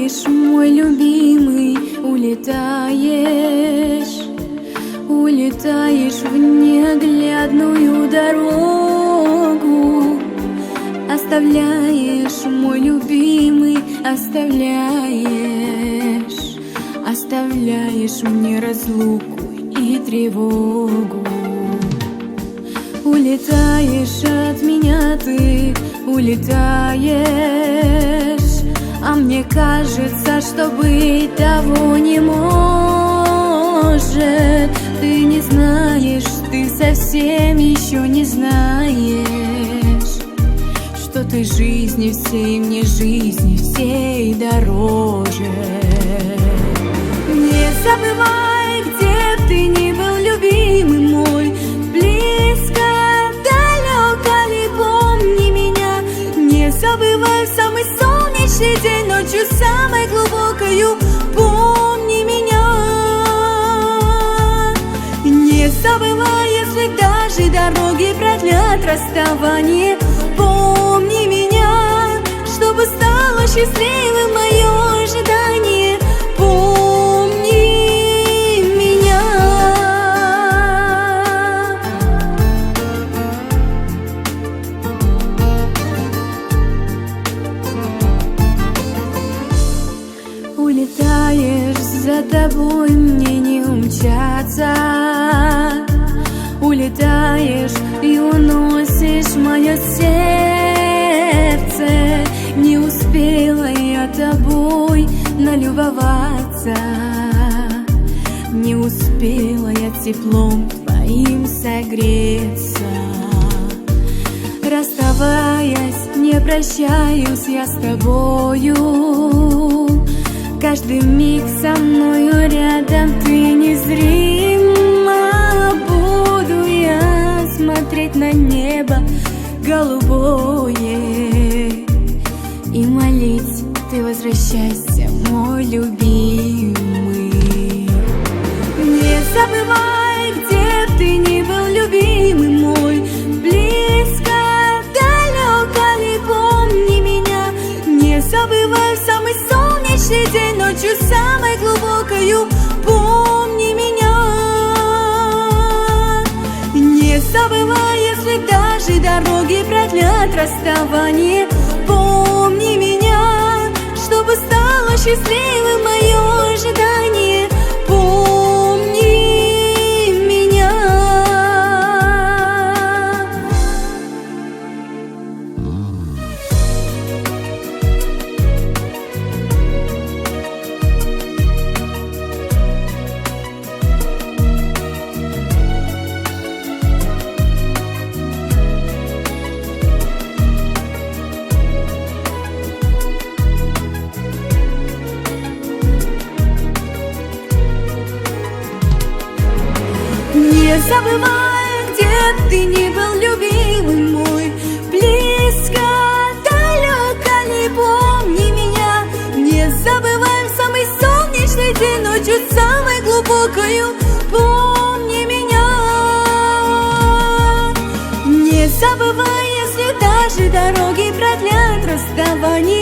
улетаешь, мой любимый, улетаешь, улетаешь в неоглядную дорогу. Оставляешь, мой любимый, оставляешь, оставляешь мне разлуку и тревогу. Улетаешь от меня ты, улетаешь, а мне кажется, что быть того не может. Ты не знаешь, ты совсем еще не знаешь, что ты жизни всей, мне жизни всей дороже. Не забывай, где б ты ни был, любимый мой, близко, далеко ли, помни меня. Не забывай в самый солнечный день, ночью самой глубокою, помни меня. Не забывай, если даже дороги продлят расставание, помни меня, чтобы стало счастливым мое ожидание. Помни меня. Улетаешь, за тобой мне не умчаться. Улетаешь и уносишь мое сердце. Не успела я тобой налюбоваться, не успела я теплом твоим согреться. Расставаясь, не прощаюсь я с тобою. Каждый миг со мною рядом ты незримо. Буду я смотреть на небо голубое и молить: ты возвращайся, мой любимый. Не забывай, где б ты ни был, любимый мой, близко, далеко ли, помни меня. Не забывай в самый солнечный день, ночью самой глубокою, помни меня. Не забывай, если даже дороги продлят расставание, помни меня, чтобы стало счастливым мое ожидание. Помни меня. Не забывай, где б ты ни был, любимый мой, близко, далеко ли, помни меня. Не забывай в самый солнечный день, ночью самой глубокою, помни меня. Не забывай, если даже дороги продлят расставание,